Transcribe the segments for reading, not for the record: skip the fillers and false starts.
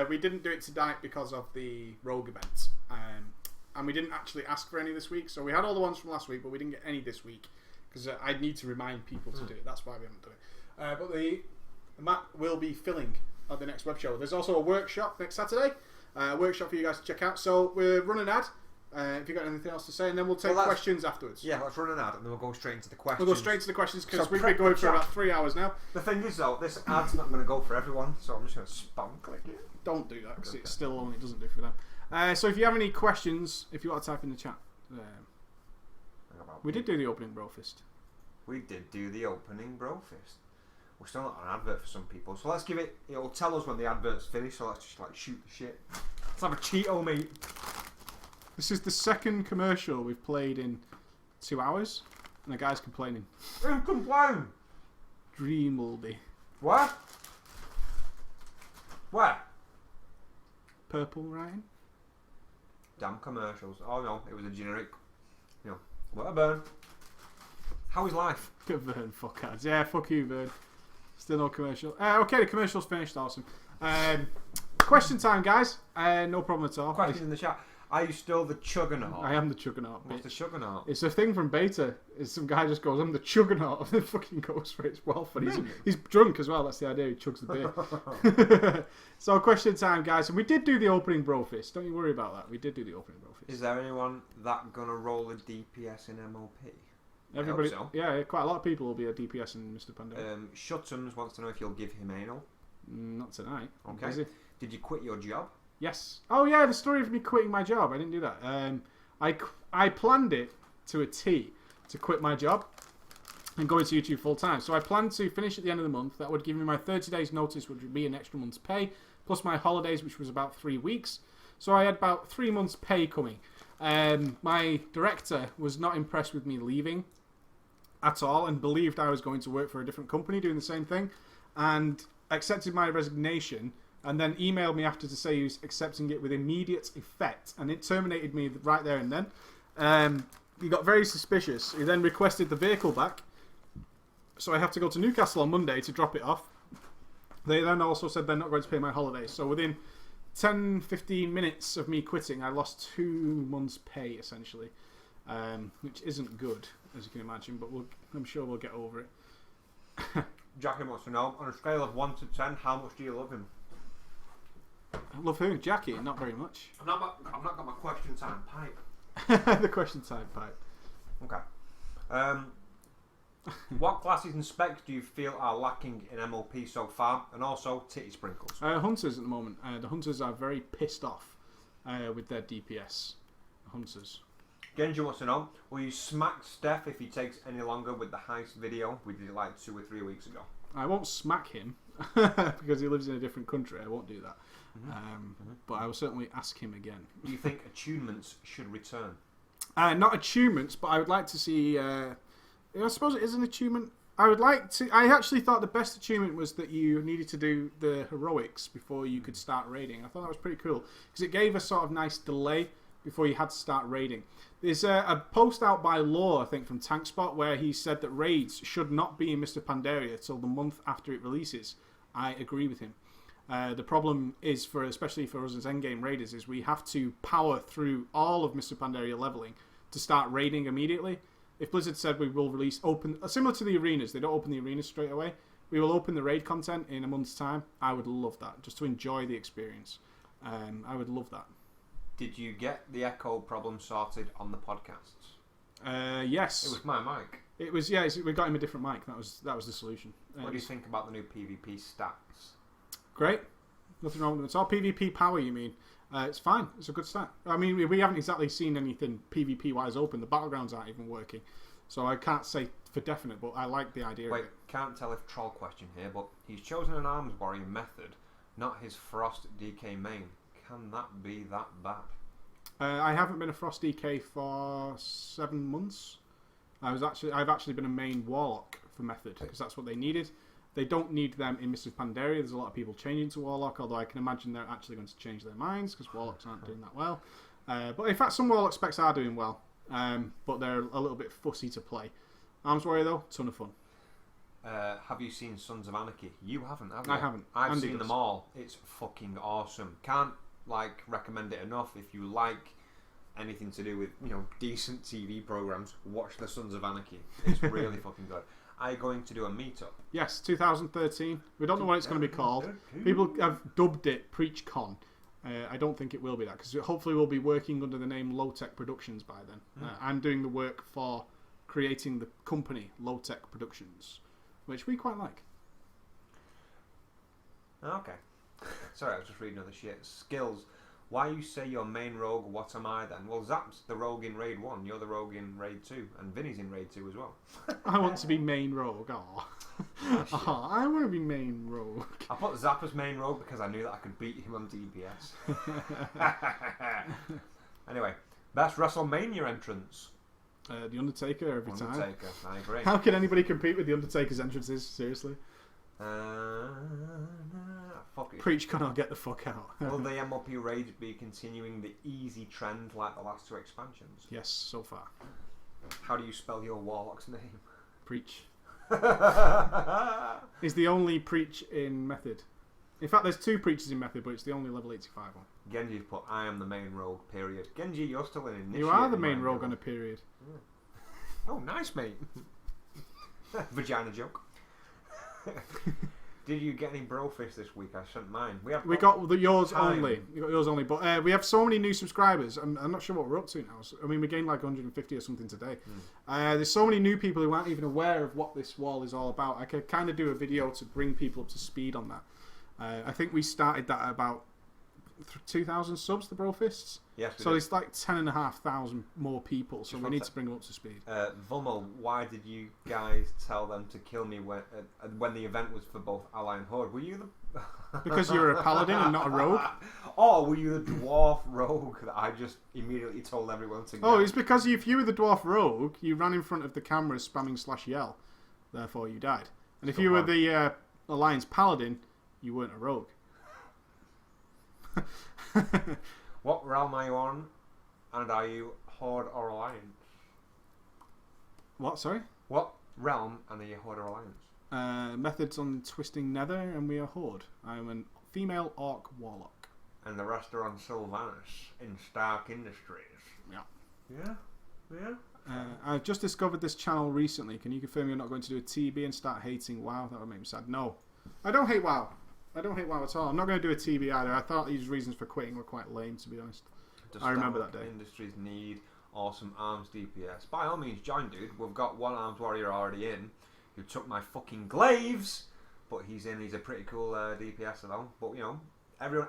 We didn't do it tonight because of the Rogue events, and we didn't actually ask for any this week. So we had all the ones from last week, but we didn't get any this week because I need to remind people to do it. That's why we haven't done it. But the Matt will be filling at the next web show. There's also a workshop next Saturday. Workshop for you guys to check out. So we're running an ad. If you've got anything else to say, and then we'll take questions afterwards. Yeah, let's run an ad and then we'll go straight into the questions. We'll go straight to the questions because we've been going for about 3 hours now. The thing is though, this ad's not going to go for everyone, so I'm just going to spam click it. Don't do that because it still only doesn't do for them. So if you have any questions, if you want to type in the chat. We did do the opening Brofist. We did do the opening Brofist. We're still not on an advert for some people, so let's give it. It'll tell us when the advert's finished. So let's just like shoot the shit. Let's have a Cheeto, mate. This is the second commercial we've played in 2 hours, and the guy's complaining. Who complained? Dream Moldy. What? Where? Purple Ryan. Damn commercials. Oh no, it was a generic. You know, what a burn. How is life? Vern, fuck ads. Yeah, fuck you, Vern. Still no commercial. Okay, the commercial's finished. Awesome. Question time, guys. No problem at all. Question in the chat. Are you still the Chuggernaut? I am the Chuggernaut. What's the Chuggernaut? It's a thing from Beta. It's some guy just goes, I'm the Chuggernaut, and fucking goes for it. It's well funny. He's drunk as well. That's the idea. He chugs the beer. So question time, guys. And we did do the opening Brofist. Don't you worry about that. We did do the opening Brofist. Is there anyone that gonna roll a DPS in MOP? Everybody. I hope so. Yeah, quite a lot of people will be a DPS in Mr. Pandora. Shutums wants to know if you'll give him anal. Not tonight. Okay. Did you quit your job? Yes. Oh yeah, the story of me quitting my job. I didn't do that. I planned it to a T to quit my job and go into YouTube full time. So I planned to finish at the end of the month. That would give me my 30 days notice, which would be an extra month's pay, plus my holidays, which was about 3 weeks. So I had about 3 months' pay coming. My director was not impressed with me leaving at all and believed I was going to work for a different company doing the same thing, and accepted my resignation. And then emailed me after to say he was accepting it with immediate effect, and it terminated me right there and then. He got very suspicious. He then requested the vehicle back, so I have to go to Newcastle on Monday to drop it off. They then also said they're not going to pay my holiday. So within 10-15 minutes of me quitting, I lost 2 months' pay essentially, which isn't good, as you can imagine. But I'm sure we'll get over it. Jackie wants to know, on a scale of 1 to 10, how much do you love him? I love who? Jackie? Not very much. I've not got my question time pipe. The question time pipe. Okay. What classes and specs do you feel are lacking in MLP so far? And also titty sprinkles. Hunters at the moment. The Hunters are very pissed off with their DPS. Hunters. Genji wants to know, will you smack Steph if he takes any longer with the heist video? We did it like 2 or 3 weeks ago. I won't smack him because he lives in a different country. I won't do that. But I will certainly ask him again. Do you think attunements should return? Not attunements, but I would like to see. I suppose it is an achievement. I would like to. I actually thought the best achievement was that you needed to do the heroics before you could start raiding. I thought that was pretty cool because it gave a sort of nice delay before you had to start raiding. There's a post out by Law, I think, from TankSpot, where he said that raids should not be in Mr. Pandaria till the month after it releases. I agree with him. The problem is, especially for us as endgame raiders, is we have to power through all of Mr. Pandaria leveling to start raiding immediately. If Blizzard said we will release similar to the arenas, they don't open the arenas straight away. We will open the raid content in a month's time. I would love that, just to enjoy the experience. I would love that. Did you get the echo problem sorted on the podcasts? Yes. It was my mic. It was, yeah. We got him a different mic. That was the solution. What do you think about the new PvP stats? Great. Nothing wrong with them. It's all PvP power, you mean? It's fine. It's a good stat. I mean, we haven't exactly seen anything PvP-wise open. The battlegrounds aren't even working. So I can't say for definite, but I like the idea of it. Can't tell if troll question here, but he's chosen an arms warrior method, not his Frost DK main. Can that be that bad? I haven't been a Frost DK for 7 months. I've actually been a main Warlock for method because that's what they needed. They don't need them in Mr. Pandaria. There's a lot of people changing to Warlock, although I can imagine they're actually going to change their minds because Warlocks aren't doing that well. But in fact, some Warlock specs are doing well, but they're a little bit fussy to play. Arms Warrior, though, ton of fun. have you seen Sons of Anarchy? You haven't, have you? I haven't. I've Andy seen does. them all. It's fucking awesome. Can't recommend it enough. If you like anything to do with decent TV programs, watch the Sons of Anarchy. It's really fucking good. Are you going to do a meetup? Yes, 2013. We don't know what it's going to be called. People have dubbed it PreachCon. I don't think it will be that, because hopefully we'll be working under the name Low Tech Productions by then. I'm doing the work for creating the company Low Tech Productions, which we quite like. Okay. Sorry, I was just reading other shit. Skills. Why you say you're main rogue, what am I then? Well, Zap's the rogue in Raid 1, you're the rogue in Raid 2, and Vinny's in Raid 2 as well. I want to be main rogue. I want to be main rogue. I put Zap as main rogue because I knew that I could beat him on DPS. Anyway, best WrestleMania entrance. The Undertaker every time. Undertaker, I agree. How can anybody compete with the Undertaker's entrances? Seriously. Fuck it. PreachCon or get the fuck out. Will the MLP Raid be continuing the easy trend like the last two expansions? Yes, so far. How do you spell your warlock's name? Preach. He's the only Preach in Method. In fact, there's two Preachers in Method, but it's the only level 85 one. Genji's put, I am the main rogue, period. Genji, you're still an initiate. You are the main rogue on a period. Yeah. Oh, nice, mate. Vagina joke. Did you get any Brofish this week? I sent mine. We got yours time. only. We got yours only. But we have so many new subscribers. I'm not sure what we're up to now. I mean, we gained like 150 or something today. There's so many new people who aren't even aware of what this wall is all about. I could kind of do a video to bring people up to speed on that. I think we started that at about 2,000 subs, the Brofists. Yes, so it's like 10,500 more people. So we need to bring them up to speed. Vulmo, why did you guys tell them to kill me when the event was for both Ally and Horde? Were you the... Because you're a paladin and not a rogue? Or were you the dwarf rogue that I just immediately told everyone to get? Oh, it's because if you were the dwarf rogue, you ran in front of the camera spamming /yell. Therefore you died. And if you were the Alliance paladin, you weren't a rogue. What realm are you on? And are you Horde or Alliance? What, sorry? What realm and are you Horde or Alliance? Methods on Twisting Nether, and we are Horde. I'm a female orc warlock. And the rest are on Sylvanas in Stark Industries. Yeah. Yeah? I've just discovered this channel recently. Can you confirm you're not going to do a TB and start hating WoW? That would make me sad. No. I don't hate WoW. I don't hate WoW at all. I'm not going to do a TB either. I thought these reasons for quitting were quite lame, to be honest. I remember that day. Industries need awesome arms DPS. By all means, join, dude. We've got one arms warrior already in who took my fucking glaives, but he's in. He's a pretty cool DPS though. But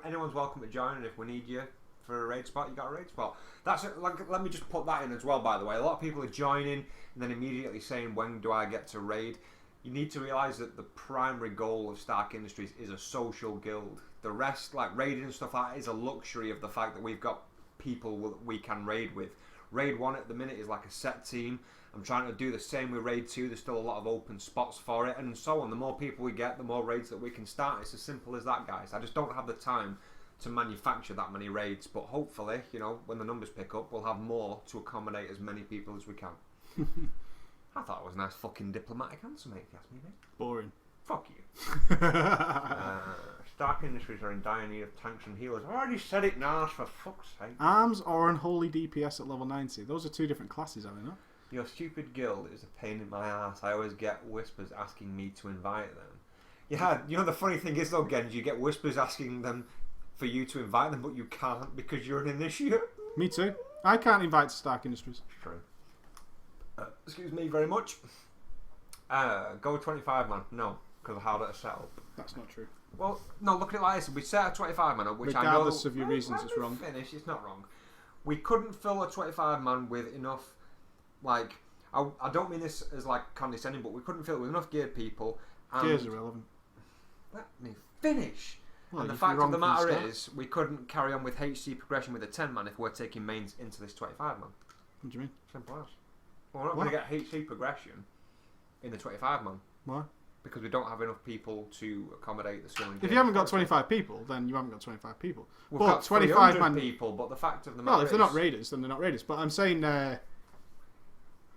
anyone's welcome to join, and if we need you for a raid spot, you got a raid spot. That's it. Let me just put that in as well. By the way, a lot of people are joining and then immediately saying, "When do I get to raid?" You need to realise that the primary goal of Stark Industries is a social guild. The rest, like raiding and stuff like that, is a luxury of the fact that we've got people we can raid with. Raid 1 at the minute is like a set team. I'm trying to do the same with Raid 2. There's still a lot of open spots for it, and so on. The more people we get, the more raids that we can start. It's as simple as that, guys. I just don't have the time to manufacture that many raids, but hopefully, when the numbers pick up, we'll have more to accommodate as many people as we can. I thought it was a nice fucking diplomatic answer, mate, if you ask me, mate. Boring. Fuck you. Stark Industries are in dire need of tanks and healers. I already said it, Nars, for fuck's sake. Arms or Unholy DPS at level 90. Those are two different classes, are they not? Your stupid guild is a pain in my ass. I always get whispers asking me to invite them. Yeah, the funny thing is though, Genji, you get whispers asking them for you to invite them, but you can't because you're an initiate. Me too. I can't invite to Stark Industries. True. Excuse me very much. Go with 25 man. No, because of how to set up. That's not true. Well, no, look at it like this. We set a 25 man up, which regardless I know, of your reasons, it's wrong. Finish. It's not wrong. We couldn't fill a 25 man with enough. Like, I don't mean this as like condescending, but we couldn't fill it with enough geared people. And gear's irrelevant. Let me finish. Well, and the fact of the matter is, we couldn't carry on with HC progression with a 10 man if we're taking mains into this 25 man. What do you mean? Simple as. Well, we're not going to get HC progression in the 25 man. Why? Because we don't have enough people to accommodate the skill. If you haven't got 25 people, then you haven't got 25 people. We've but got 25 man people, but the fact of the matter well, if they're not raiders, then they're not raiders. But I'm saying,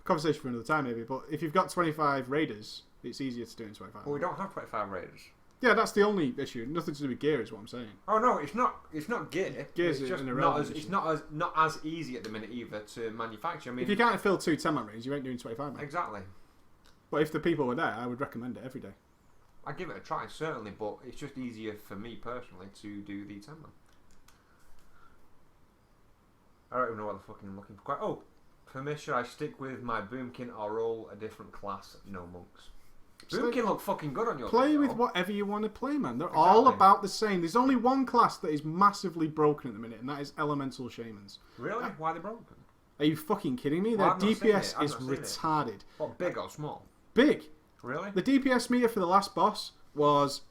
conversation for another time maybe, but if you've got 25 raiders It's easier to do in 25. Well, we don't have 25 raiders. Yeah, that's the only issue. Nothing to do with gear is what I'm saying. Oh no, it's not. It's not gear. Gear's it's just an not irrelevant as. It's issue. not as easy at the minute either to manufacture. I mean, If you can't fill 2 10-man raids, you ain't doing 25 man. exactly. But if the people were there, I would recommend it every day. I give it a try certainly, but it's just easier for me personally to do the 10 man. I don't even know what the fucking I'm looking for. Oh, for me, should I stick with my Boomkin or roll a different class? No monks. Boomkin look fucking good on your Play video. with whatever you want to play, man. They're all about the same. There's only one class that is massively broken at the minute, and that is Elemental Shamans. Really? Why are they broken? Are you fucking kidding me? Well, Their I've not seen DPS it. I've is not seen it. retarded. What, big or small? Big. Really? The DPS meter for the last boss was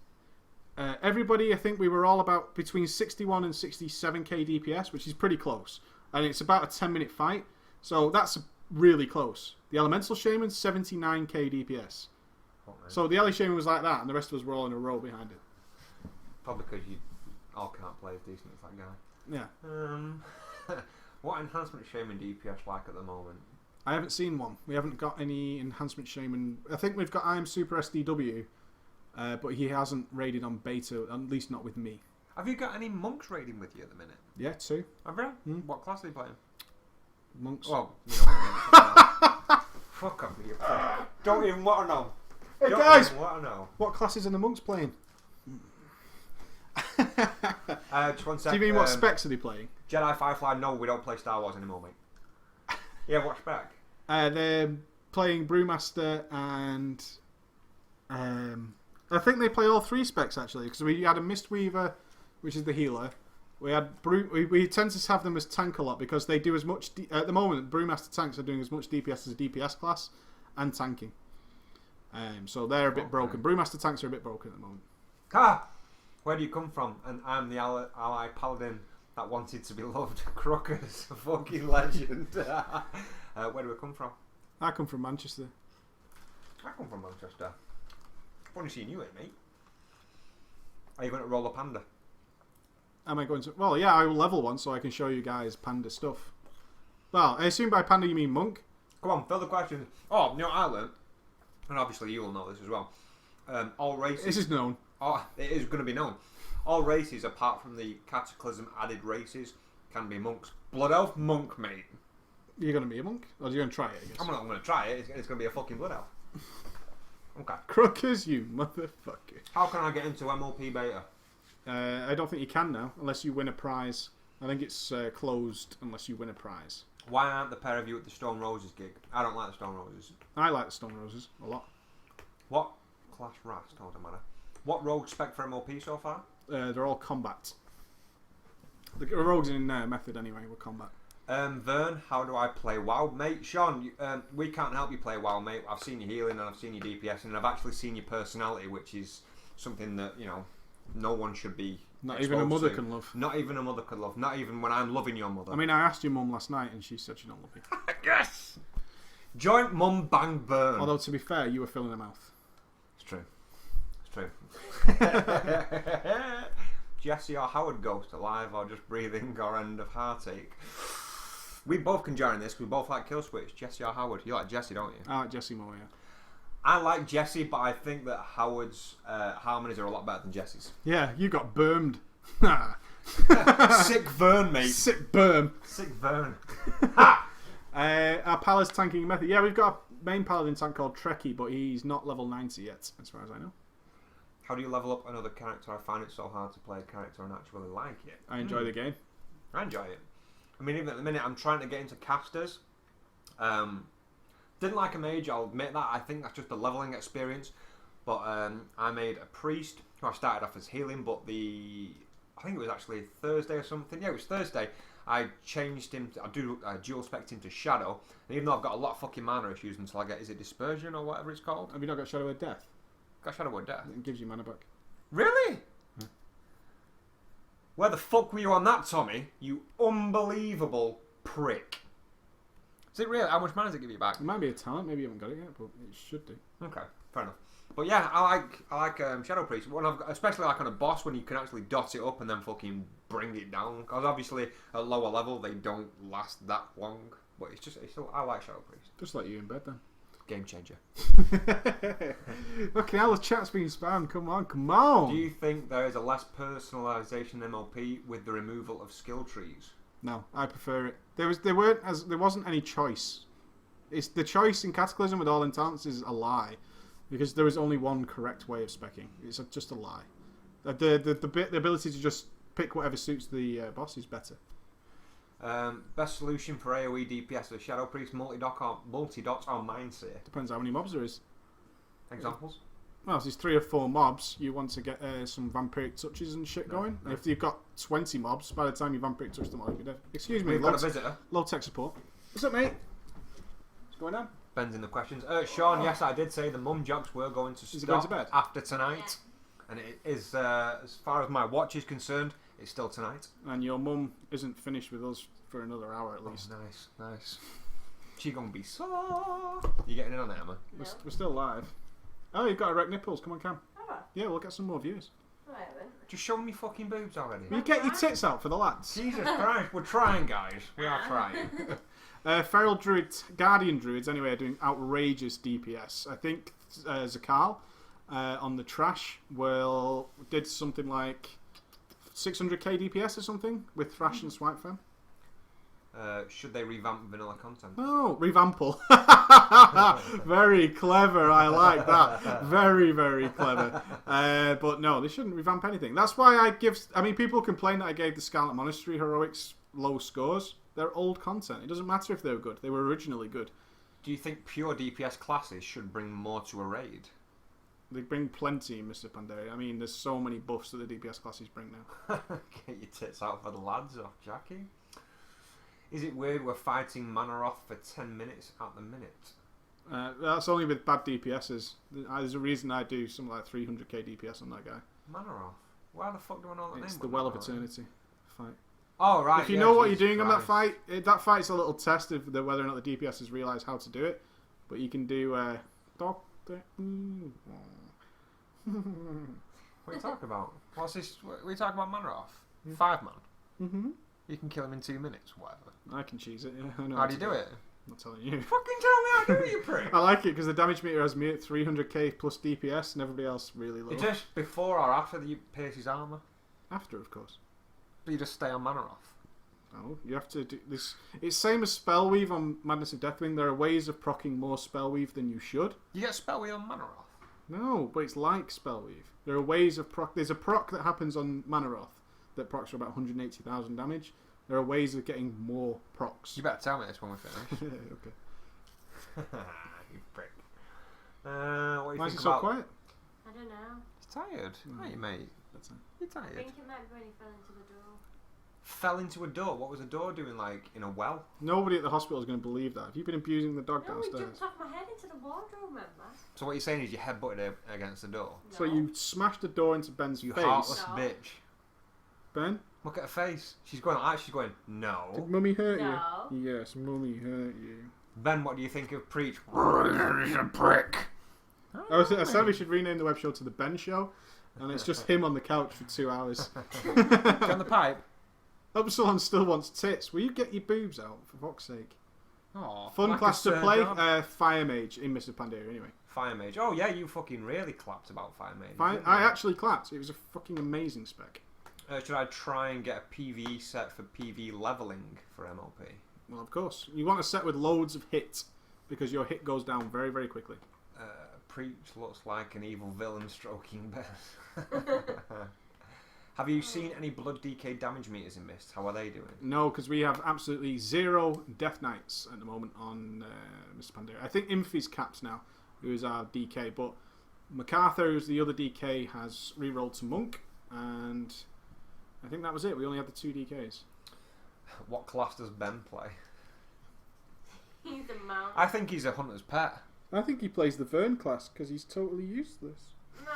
everybody. I think we were all about between 61 and 67k DPS, which is pretty close, and it's about a 10-minute fight. So that's really close. The Elemental Shaman 79k DPS. Oh, So the Ellie Shaman was like that, and the rest of us were all in a row behind it. probably because you all can't play as decent as that guy. Yeah. What enhancement Shaman DPS like at the moment? I haven't seen one. We haven't got any enhancement shaman. I think we've got I am Super SDW, but he hasn't raided on beta, at least not with me. Have you got any monks raiding with you at the minute? Yeah, 2 Have you? Hmm. What class are you playing? monks. Well, you know what I mean. Fuck off, you prick. Don't even want to know. Hey Don't guys, even want to know. what classes are the monks playing? Just one Do sec. you mean what specs are they playing? Jedi Firefly? No, we don't play Star Wars anymore, mate. Yeah, what spec? They're playing Brewmaster and I think they play all 3 specs actually, because we had a Mistweaver, which is the healer. We had we tend to have them as tank a lot because they do as much at the moment. Brewmaster tanks are doing as much DPS as a DPS class and tanking. So they're a bit broken. Brewmaster tanks are a bit broken at the moment. Ha! Where do you come from? And I'm the ally paladin that wanted to be loved. Crookers, a fucking legend. Where do we come from? I come from Manchester. I come from Manchester. I've only seen you here, mate. Are you going to roll a panda? Am I going to? Well, yeah, I will level one so I can show you guys panda stuff. Well, I assume by panda you mean monk. Come on, fill the questions. Oh, you know what I learned? And obviously you will know this as well. All races... This is known. Oh, it is going to be known. All races, apart from the Cataclysm added races, can be monks. Blood Elf, monk, mate. You're going to be a monk? Or are you going to try it, I guess? I'm not going to try it. It's going to be a fucking Blood Elf. Okay. Crookers, you motherfucker. How can I get into MLP beta? I don't think you can now, unless you win a prize. I think it's closed unless you win a prize. Why aren't the pair of you at the Stone Roses gig? I don't like the Stone Roses. I like the Stone Roses a lot. What class rat? Doesn't matter. What rogue spec for MLP so far? They're all combat. The rogues in method anyway were combat. Vern, how do I play WoW? Mate, Sean, we can't help you play WoW, mate. I've seen your healing and I've seen your DPS and I've actually seen your personality, which is something that, you know, no one should be Not even a mother to. can love. Not even a mother could love. Not even when I'm loving your mother. I mean, I asked your mum last night and she said she don't love you. Yes! Joint mum bang burn. Although, to be fair, you were filling her mouth. It's true. It's true. Jesse or Howard Ghost, alive or just breathing or end of heartache? We both can join this. We both like Kill Switch. Jesse or Howard? You like Jesse, don't you? I like Jesse more, yeah. I like Jesse, but I think that Howard's harmonies are a lot better than Jesse's. Yeah, you got burned. Sick Vern, mate. Sick burn. Sick Vern. Our Palace tanking method. Yeah, we've got a main paladin tank called Trekkie, but he's not level 90 yet, as far as I know. How do you level up another character? I find it so hard to play a character and actually like it. I enjoy the game. I enjoy it. I mean, even at the minute, I'm trying to get into casters. Didn't like a mage, I'll admit that. I think that's just a leveling experience. But I made a priest who I started off as healing, but I think it was actually Thursday or something. Yeah, it was Thursday. I changed him. I dual spec'd him to Shadow. And even though I've got a lot of fucking mana issues until I get, is it Dispersion or whatever it's called? Have you not got Shadow of Death? Got Shadow of Death. It gives you mana back. Really? Yeah. Where the fuck were you on that, Tommy? You unbelievable prick. Is it real? How much mana does it give you back? It might be a talent, maybe you haven't got it yet, but it should do. Okay, fair enough. But yeah, I like Shadow Priest. When I've got, especially like on a boss when you can actually dot it up and then fucking bring it down. Because obviously at lower level they don't last that long. But it's still, I like Shadow Priest. Just let you in bed then. Game changer. Okay, now the chat's being spammed. Come on. Do you think there is a less personalisation in MLP with the removal of skill trees? No, I prefer it. There wasn't any choice. It's the choice in Cataclysm with all in talents is a lie, because there is only one correct way of specking. It's just a lie. The ability to just pick whatever suits the boss is better. Best solution for AoE DPS: the Shadow Priest, multi-dots, or Mindseer. Depends how many mobs there is. Examples? Well, if there's 3 or 4 mobs, you want to get some vampiric touches and shit going. No. And if you've got 20 mobs, by the time you vampiric touch them all, you'll be dead. Excuse me, We've got a visitor. low tech support. What's up, mate? What's going on? Ben's in the questions. Sean, yes, I did say the mum jocks were going to Is he going stop to bed? after tonight. And it is, as far as my watch is concerned, it's still tonight. And your mum isn't finished with us for another hour at least. Nice. She gonna be sore. You getting in on it, Emma? No. We're still live. Oh, you've got erect nipples. Come on, Cam. Oh, Yeah, we'll get some more views. I haven't. Just showing me fucking boobs already. Will you get your tits out for the lads? Jesus Christ, we're trying, guys. We are trying. Feral Druid, Guardian Druids, anyway, are doing outrageous DPS. I think Zakal on the Trash did something like 600k DPS or something with Thrash and Swipe Fam. Should they revamp vanilla content? Oh, revample. Very clever. I like that. Very, very clever. But no, they shouldn't revamp anything. That's why people complain that I gave the Scarlet Monastery heroics low scores. They're old content. It doesn't matter if they were good. They were originally good. Do you think pure DPS classes should bring more to a raid? They bring plenty, Mr. Pandari. I mean, there's so many buffs that the DPS classes bring now. Get your tits out for the lads off, Jackie. Is it weird we're fighting Manaroth for 10 minutes at the minute? That's only with bad DPSs. There's a reason I do something like 300k DPS on that guy. Manaroth? Why the fuck do I know that name? It's the Well of Eternity fight. Oh, right. If you know what you're doing on that fight, that fight's a little test of whether or not the DPSs realise how to do it. But you can do Doctor. What are you talking about? What's this? What are you talking about Manaroth? 5 man. Mm-hmm. You can kill him in 2 minutes, whatever. I can cheese it. Yeah, I know How do you do it? I'm not telling you. Fucking tell me how to do it, you prick. I like it because the damage meter has me at 300k plus DPS and everybody else really low. Is it just before or after you pierce his armour? After, of course. But you just stay on Manaroth. No, you have to do this. It's same as Spellweave on Madness of Deathwing. There are ways of proccing more Spellweave than you should. You get Spellweave on Manaroth? No, but it's like Spellweave. There are ways of proc. There's a proc that happens on Manaroth that procs for about 180,000 damage. There are ways of getting more procs. You better tell me this when we finish. Okay. You prick. What do you Why is think it so about... quiet? I don't know. He's tired. Are you, mate? That's it. You're I tired. think it might be when he fell into the door. Fell into a door. What was a door doing, like, in a well? Nobody at the hospital is going to believe that. Have you been abusing the dog No, he downstairs? jumped off my head into the wardrobe, remember? So what you're saying is you headbutted it against the door? No. So you smashed the door into Ben's You face. heartless No. bitch. Ben, Look at her face. She's going like, she's going, did no. Mummy hurt No. you? Yes, Mummy hurt you. Ben, what do you think of Preach? He's a prick. I said we should rename the web show to The Ben Show, and it's just him on the couch for 2 hours. On the pipe? Upsilon still wants tits. Will you get your boobs out, for fuck's sake? Oh, Fun like class a to play? Sir Fire Mage in Mr. Pandora, anyway. Fire Mage. Oh yeah, you fucking really clapped about Fire Mage. I actually clapped. It was a fucking amazing spec. Should I try and get a PvE set for PvE leveling for MLP? Well, of course. You want a set with loads of hits, because your hit goes down very, very quickly. Preach looks like an evil villain stroking Beth. Have you seen any Blood DK damage meters in Mist? How are they doing? No, because we have absolutely 0 Death Knights at the moment on Mr. Pandora. I think Imphy's capped now, who is our DK, but MacArthur, who's the other DK, has re-rolled to Monk, and I think that was it. We only had the 2 DKs. What class does Ben play? He's a mount. I think he's a hunter's pet. I think he plays the Vern class, because he's totally useless. No.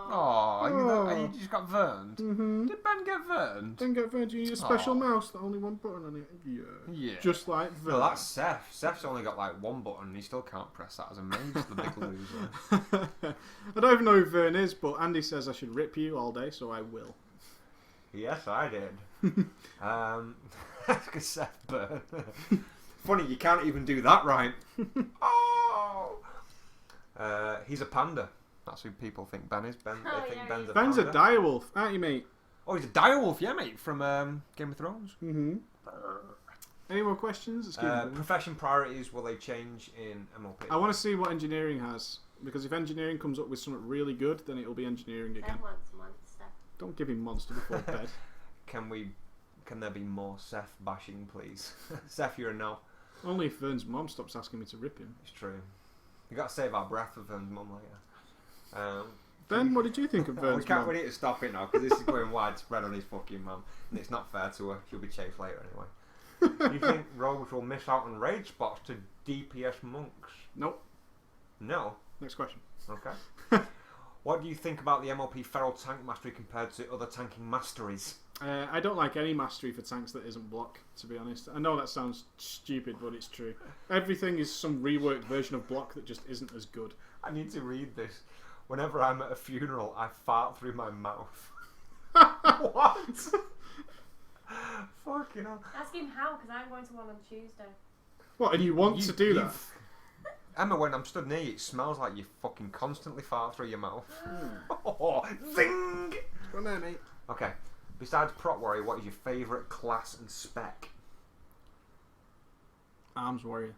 Oh, you just got verned. Mm-hmm. Did Ben get verned? Don't get Vern, you need a special Aw. mouse that only 1 button on it. Yeah. Yeah. Just like Vern. No, that's Seth. Seth's only got like 1 button and he still can't press that as a mage, the big loser. I don't even know who Vern is, but Andy says I should rip you all day, so I will. Yes, I did. Look at Seth Burn. Funny, you can't even do that right. Oh! He's a panda. That's who people think Ben is. They Oh, think yeah, Ben's a Ben's panda. a direwolf, aren't you, mate? Oh, he's a direwolf, yeah, mate, from Game of Thrones. Mm-hmm. Any more questions? Excuse me. Profession priorities, will they change in MLP? I want to see what engineering has, because if engineering comes up with something really good, then it'll be engineering again. Ben wants monster. Don't give him monster before bed. Can there be more Seth bashing, please? Seth, you're a no. Only if Vern's mom stops asking me to rip him. It's true. You got to save our breath for Vern's mum later. Ben, what did you think of Vern's mom? We need to stop it now because this is going widespread on his fucking mum, and it's not fair to her. She'll be chased later anyway. Do you think rogues will miss out on raid spots to DPS monks? Nope. No. Next question. Okay. What do you think about the MLP feral tank mastery compared to other tanking masteries? I don't like any mastery for tanks that isn't block, to be honest. I know that sounds stupid, but it's true. Everything is some reworked version of block that just isn't as good. I need to read this. Whenever I'm at a funeral, I fart through my mouth. What? Fucking hell. Ask him how, because I'm going to one on Tuesday. What, and you want to do that? Emma, when I'm stood near you, it smells like you fucking constantly fart through your mouth. Oh, zing! Go on there, mate. Okay. Besides Prot Warrior, what is your favourite class and spec? Arms warrior.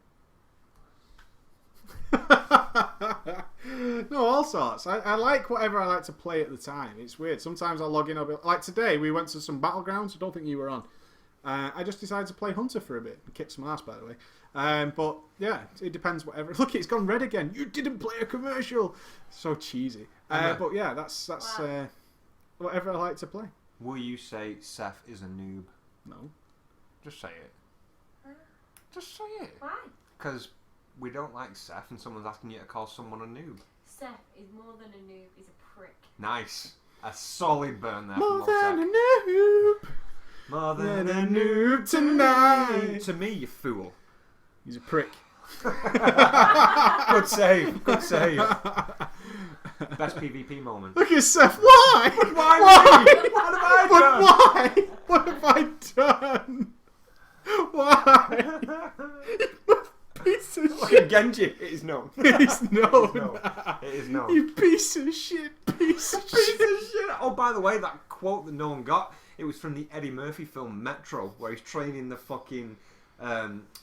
No, all sorts. I like whatever I like to play at the time. It's weird. Sometimes I'll log in. Like today, we went to some battlegrounds. I don't think you were on. I just decided to play Hunter for a bit. Kicked some ass, by the way. But yeah, it depends. Whatever. Look, it's gone red again. You didn't play a commercial. So cheesy. But yeah, that's Wow. whatever I like to play. Will you say Seth is a noob? No. Just say it. Huh? Just say it. Why? Because we don't like Seth and someone's asking you to call someone a noob. Seth is more than a noob, he's a prick. Nice. A solid burn there More from than Obsec. a noob. More Than a noob tonight. To me, you fool. He's a prick. Good save. Good save. Best PvP moment. Look at Seth. Why? Why me? What have I But done? why? What have I done? Why? Piece of Look shit. at Genji. It is known. It's known. It is known. You piece of shit. Piece of Piece shit. of shit. Oh, by the way, that quote that no one got, it was from the Eddie Murphy film Metro, where he's training the fucking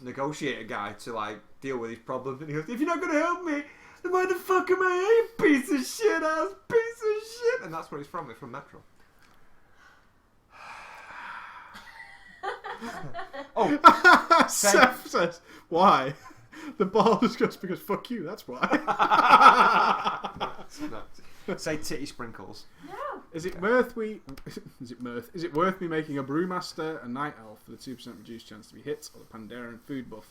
negotiator guy to like deal with his problems, and he goes, "If you're not gonna help me, then why the fuck am I here, piece of shit ass piece of shit?" And that's where it's from. It's from Metro. Oh, Seth says, why? The ball is just because fuck you, that's why. say titty sprinkles. No! Is it worth me making a brewmaster, a night elf for the 2% reduced chance to be hit, or the Pandaren food buff?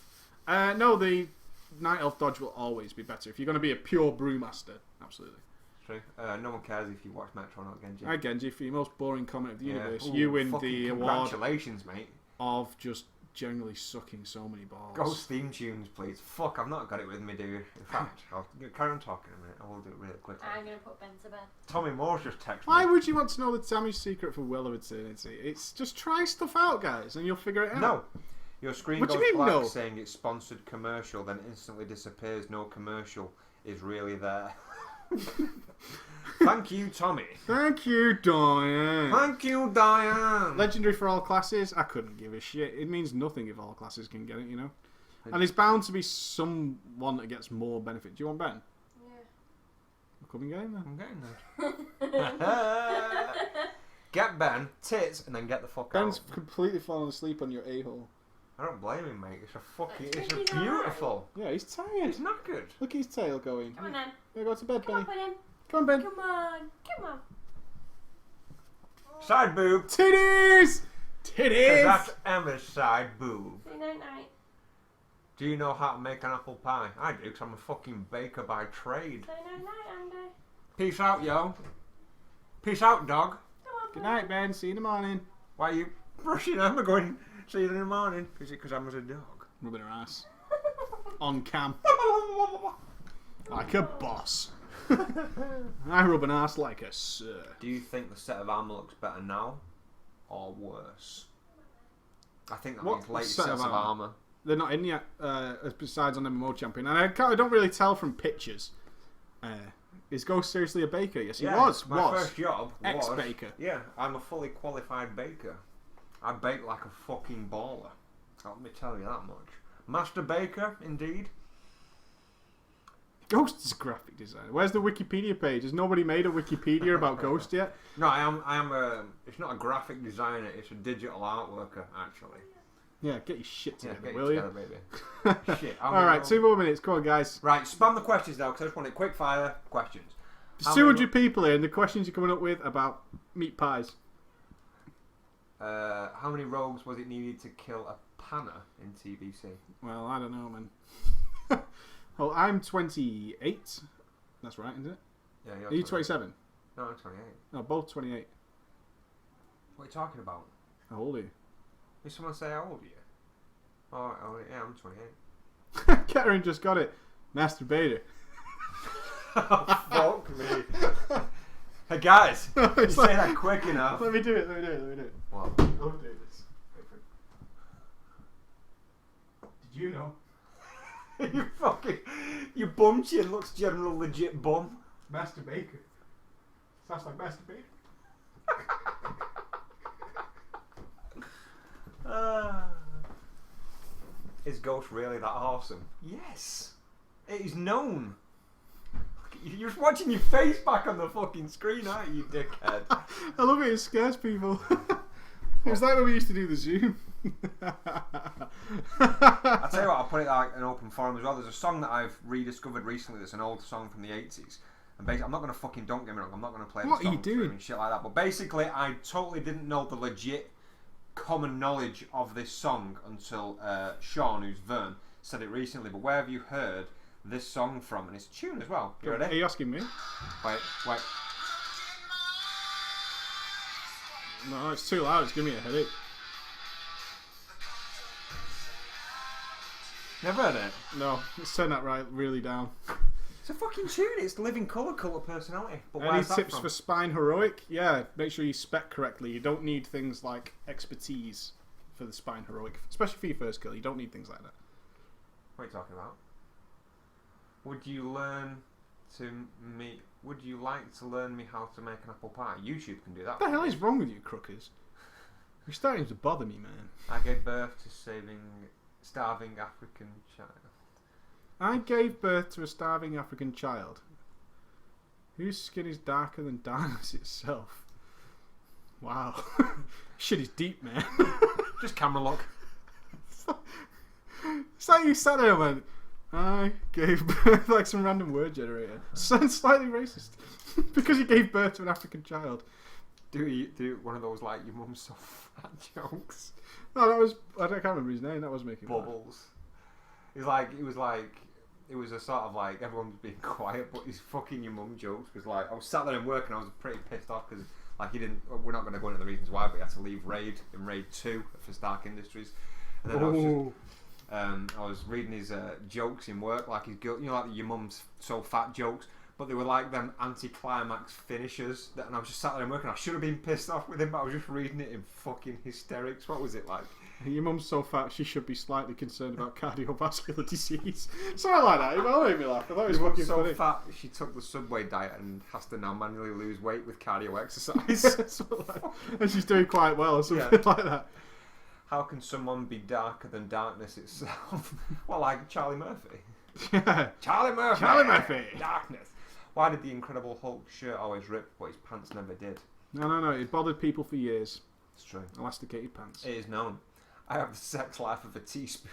No, the night elf dodge will always be better. If you're going to be a pure brewmaster, absolutely. True. No one cares if you watch Metro or not, Genji. Genji, for your most boring comment of the universe, Ooh, you win fucking the award Congratulations, mate. of just generally sucking so many balls. Ghost theme tunes, please. Fuck, I've not got it with me, do you? In fact, I'll carry on talking a minute. I will do it really quickly. I'm going to put Ben to bed. Tommy Moore's just texted Why me. would you want to know the damage secret for Well of Eternity? It's just try stuff out, guys, and you'll figure it out. No. Your screen What do goes you mean, black no? saying it's sponsored commercial, then instantly disappears. No commercial is really there. Thank you, Tommy. Thank you, Diane. Thank you, Diane. Legendary for all classes? I couldn't give a shit. It means nothing if all classes can get it, you know? And it's bound to be someone that gets more benefit. Do you want Ben? Yeah. Come and get him then. I'm getting there. Get Ben, tits, and then get the fuck Ben's out. completely fallen asleep on your a-hole. I don't blame him, mate. It's a fucking, That's it's a pretty beautiful. Yeah, he's tired. It's not good. Look at his tail going. Come on then. Yeah, go to bed, Come Benny. on, Benny. Come on, Ben. Come on. Come on. Side boob. Titties! 'Cause Titties! that's Emma's side boob. Say night night. Do you know how to make an apple pie? I do, 'cause I'm a fucking baker by trade. Say night night, Andy. Peace out, yo. Peace out, dog. Come on, Good night, Ben. See you in the morning. Why are you rushing Emma going, see you in the morning? Is it 'cause Emma's a dog? Rubbing her ass. On cam. Like a boss. I rub an ass like a sir. Do you think the set of armour looks better now or worse? I think that What means latest set sets of of armour? armour. They're not in yet, besides on MMO Champion. And I don't really tell from pictures. Is Ghost seriously a baker? Yes, he Yeah, was. My first job was Ex-baker. Yeah, I'm a fully qualified baker. I bake like a fucking baller. Let me tell you that much. Master baker, indeed. Ghost is a graphic designer. Where's the Wikipedia page? Has nobody made a Wikipedia about Ghost yet? No, I am a. It's not a graphic designer. It's a digital art worker, actually. Yeah, get your shit Yeah, together, get will it you? together, baby. Shit. Alright, 2 more minutes. Come on, guys. Right, spam the questions now because I just want it quick fire questions. There's 200 people here, and the questions you're coming up with about meat pies. How many rogues was it needed to kill a panna in TBC? Well, I don't know, man. Well, I'm 28. That's right, isn't it? Yeah, Are you 27? No, I'm 28. No, both 28. What are you talking about? How old are you? Did someone say how old are you? Oh yeah, I'm 28. Karen just got it. Masturbator. Fuck me. Hey guys, you It's say like- that quick enough. Let me do it. What? I'll do this. Did you know? Your bum chin looks general legit bum. Master Baker. Sounds like Master Baker. Is Ghost really that awesome? Yes. It is known. You're just watching your face back on the fucking screen, aren't you, dickhead? I love it. It scares people. It was like when we used to do the Zoom. I'll tell you what, I'll put it like an open forum as well. There's a song that I've rediscovered recently that's an old song from the 80s. And basically, I'm not going to fucking, don't get me wrong, I'm not going to play What the are you song through doing? and shit like that. But basically, I totally didn't know the legit common knowledge of this song until Sean, who's Vern, said it recently. But where have you heard this song from? And it's a tune as well. You Are ready? you asking me? Wait. No, it's too loud. It's giving me a headache. Never heard it. No, let's turn that right really down. It's a fucking tune. It's living colour personality. But Any where's that tips from? for spine heroic? Yeah, make sure you spec correctly. You don't need things like expertise for the spine heroic, especially for your first kill. You don't need things like that. What are you talking about? Would you like to learn me how to make an apple pie? YouTube can do that. What the hell is wrong with you, crookers? You're starting to bother me, man. I gave birth to starving African child. I gave birth to a starving African child whose skin is darker than darkness itself. Wow. Shit is deep, man. Just camera lock. It's like you sat there and went, I gave birth, like some random word generator. Sounds slightly racist. Because you gave birth to an African child. Do one of those like your mum's so fat jokes. No, that was, I can't remember his name, that was making me laugh. Bubbles. It was a sort of like everyone was being quiet, but his fucking your mum jokes was like I was sat there and working. I was pretty pissed off because like he didn't. We're not going to go into the reasons why, but he had to leave Raid in Raid 2 for Stark Industries. And then I was reading his jokes in work, like his like your mum's so fat jokes, but they were like them anti-climax finishers. And I was just sat there and working. I should have been pissed off with him, but I was just reading it in fucking hysterics. What was it like? Your mum's so fat she should be slightly concerned about cardiovascular disease. Something like that. It made me laugh. I thought it was Your mum's fucking so funny. fat she took the Subway diet and has to now manually lose weight with cardio exercise. Something like that. And she's doing quite well or something like that. How can someone be darker than darkness itself? Well, like Charlie Murphy. Yeah. Charlie Murphy! Charlie Murphy! Darkness. Why did the Incredible Hulk shirt always rip, but his pants never did? No. It bothered people for years. It's true. Elasticated pants. It is known. I have the sex life of a teaspoon.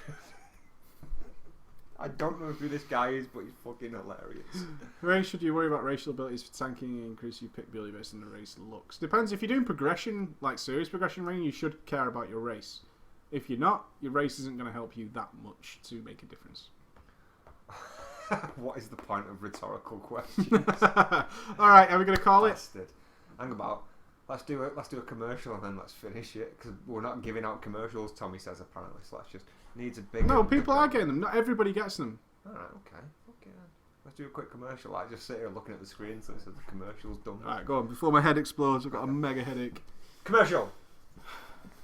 I don't know who this guy is, but he's fucking hilarious. Ray, should you worry about racial abilities for tanking and increase your pick ability based on the race looks? Depends. If you're doing progression, like serious progression ring, you should care about your race. If you're not, your race isn't going to help you that much to make a difference. What is the point of rhetorical questions? Alright, are we going to call it? Bastard. Hang about. Let's do a commercial and then let's finish it because we're not giving out commercials. Tommy says apparently, so let's just needs a big. No, people are getting them. Not everybody gets them. All right, okay. Let's do a quick commercial. Like just sit here looking at the screen so it says the commercial's done. Alright, go on. Before my head explodes, I've got a mega headache. Commercial.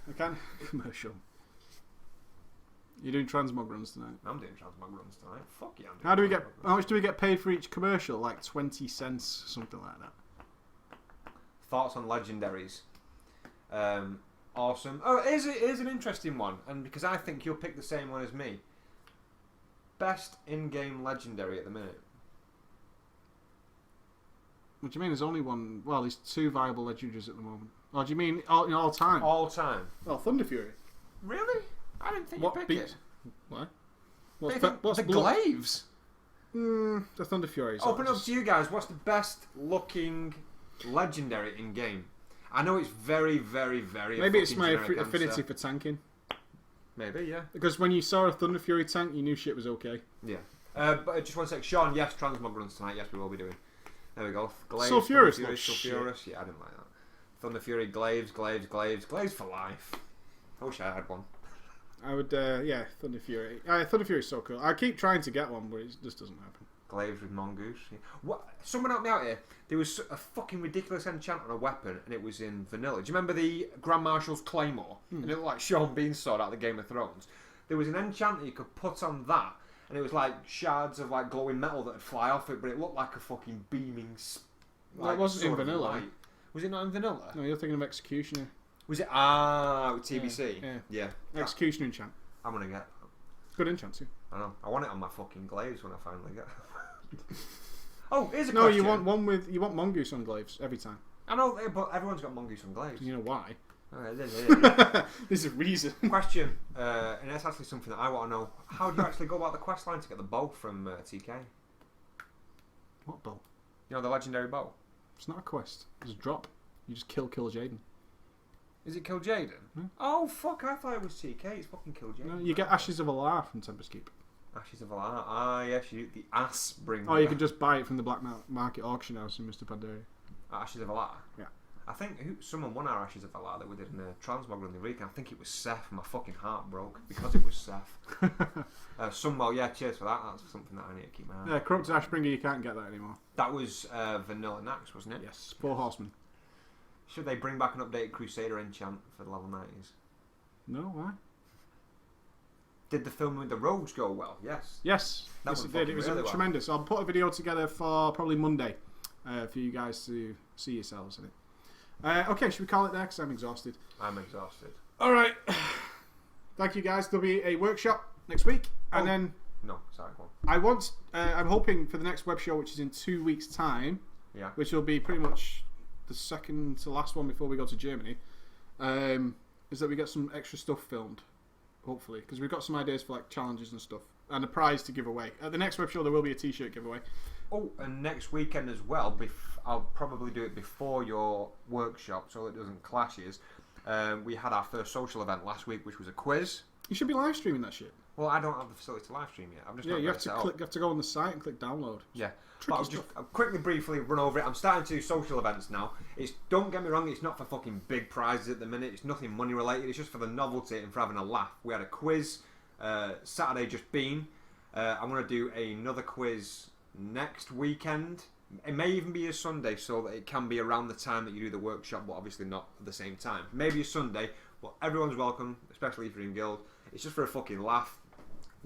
I can. Commercial. You're doing transmog runs tonight. I'm doing transmog runs tonight. Fuck yeah, I'm doing How do we get? transmog runs. How much do we get paid for each commercial? Like 20 cents, something like that. Thoughts on legendaries? Awesome. Oh, here's an interesting one, and because I think you'll pick the same one as me. Best in-game legendary at the minute. What do you mean? There's only one. Well, there's 2 viable legendaries at the moment. Oh, do you mean all time? All time. Well, Thunder Fury. Really? I didn't think What you'd pick beat? it. What? They What's, think what's the Glaives? The Thunder Fury. Open up to you guys. What's the best looking legendary in game? I know it's very, very, very. Maybe it's fucking my generic affinity answer. for tanking. Maybe, yeah. Because when you saw a Thunder Fury tank, you knew shit was okay. Yeah. But just one sec. Sean, yes, transmog runs tonight. Yes, we will be doing. There we go. Glaives, Sulfurous Thunder looks Fury, Sulfurous. Yeah, I didn't like that. Thunder Fury, Glaives for life. I wish I had one. I would, yeah, Thunder Fury. Thunder Fury is so cool. I keep trying to get one, but it just doesn't happen. Glaives with Mongoose. Yeah. What? Someone help me out here. There was a fucking ridiculous enchant on a weapon, and it was in vanilla. Do you remember the Grand Marshal's Claymore? And it looked like Sean Bean's sword out of the Game of Thrones. There was an enchant that you could put on that, and it was like shards of like glowing metal that would fly off it, but it looked like a fucking beaming. Well, it wasn't in sword of vanilla. light. Was it not in vanilla? No, you're thinking of Executioner. Was it? With TBC. Yeah. Yeah. Executioner enchant. I'm gonna get. Good enchant too. I know. I want it on my fucking glaives when I finally get. Oh, here's a No, question. you want Mongoose on Glaives every time. I know, but everyone's got Mongoose and glaives. Do you know why? Okay, There's a reason. question, and that's actually something that I want to know. How do you actually go about the quest line to get the bow from TK? What bow? You know, the legendary bow. It's not a quest. It's a drop. You just kill Jaden. Is it Kill Jaden? Hmm. Oh fuck! I thought it was TK. It's fucking Kill Jaden. No, you get Ashes of Alar from Tempest Keep. Ashes of Alar. Ah, yes, you the ass bringer. Oh, you can just buy it from the black market auction house in Mr. Pandaria. Ashes of Alar. Yeah. I think someone won our Ashes of Alar that we did in a transmog run the week. I think it was Seth. My fucking heart broke because it was Seth. Sunwell, yeah, cheers for that. That's something that I need to keep my eye on. Yeah, Corrupted Ashbringer, you can't get that anymore. That was Vanilla Nax, wasn't it? Yes, 4 Horsemen. Should they bring back an updated Crusader enchant for the level 90s? No, why? Did the film with the rogues go well? Yes. Yes, That yes one it did. It fucking was really well. tremendous. I'll put a video together for probably Monday for you guys to see yourselves in it. Okay, should we call it there? Because I'm exhausted. I'm exhausted. All right. Thank you, guys. There'll be a workshop next week, and Oh. then No, sorry, go on. I'm hoping for the next web show, which is in 2 weeks' time, Yeah. which will be pretty much the second to last one before we go to Germany, is that we get some extra stuff filmed, hopefully, because we've got some ideas for like challenges and stuff, and a prize to give away. At the next web show, there will be a T-shirt giveaway. Oh, and next weekend as well, I'll probably do it before your workshop so it doesn't clashes. We had our first social event last week, which was a quiz. You should be live streaming that shit. Well, I don't have the facility to live stream yet. I'm just Yeah, not you ready have to set up. click. You have to go on the site and click download. Yeah, Tricky but stuff. I'll quickly, briefly run over it. I'm starting to do social events now. Don't get me wrong, it's not for fucking big prizes at the minute. It's nothing money related. It's just for the novelty and for having a laugh. We had a quiz Saturday just been. I'm going to do another quiz next weekend. It may even be a Sunday, so that it can be around the time that you do the workshop, but obviously not at the same time. Maybe a Sunday, but everyone's welcome, especially if you're in guild. It's just for a fucking laugh.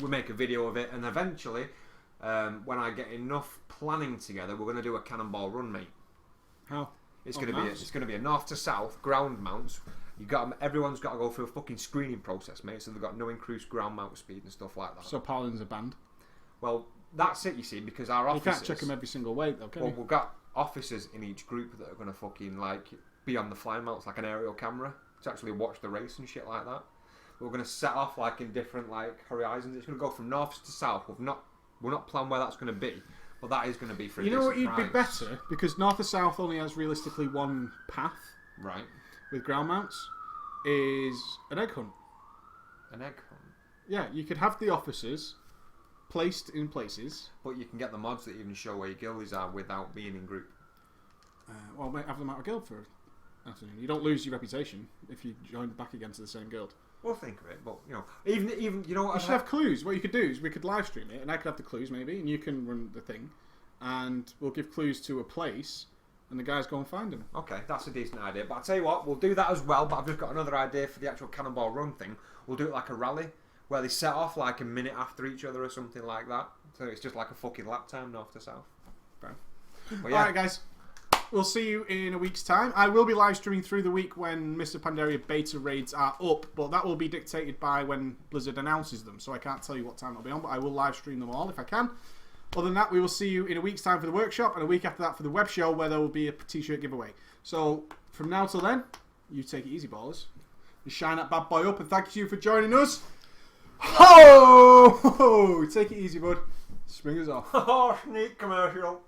We make a video of it, and eventually, when I get enough planning together, we're going to do a cannonball run, mate. How? It's Oh, going to be nice. it's going to be a north to south ground mounts. Everyone's got to go through a fucking screening process, mate. So they've got no increased ground mount speed and stuff like that. So Paladin's a band. Well, that's it, you see, because our You officers. can't check them every single way, though, can Well, you? we've got officers in each group that are going to fucking like be on the fly mounts like an aerial camera to actually watch the race and shit like that. We're going to set off like in different like horizons. It's going to go from north to south. We're not planning where that's going to be, but that is going to be for. You know what? You'd decent be prize. better because north to south only has realistically one path Right. with ground mounts. Is an egg hunt. An egg hunt. Yeah, you could have the officers placed in places. But you can get the mods that even show where your guildies are without being in group. Well, mate, have them out of guild for afternoon. You don't lose your reputation if you join back again to the same guild. We'll think of it, but you know, even you know what? You should have clues. What you could do is we could live stream it, and I could have the clues maybe, and you can run the thing, and we'll give clues to a place, and the guys go and find them. Okay, that's a decent idea. But I'll tell you what, we'll do that as well. But I've just got another idea for the actual cannonball run thing. We'll do it like a rally. where they set off like a minute after each other or something like that. So it's just like a fucking lap time north to south. Fair. But yeah, Alright, guys. We'll see you in a week's time. I will be live streaming through the week when Mr. Pandaria beta raids are up, but that will be dictated by when Blizzard announces them, so I can't tell you what time it'll be on, but I will live stream them all if I can. Other than that, we will see you in a week's time for the workshop, and a week after that for the web show, where there will be a t-shirt giveaway. So, from now till then, you take it easy, ballers. You shine that bad boy up, and thank you for joining us. Ho! Take it easy, bud. Spring us off. oh, sneak commercial.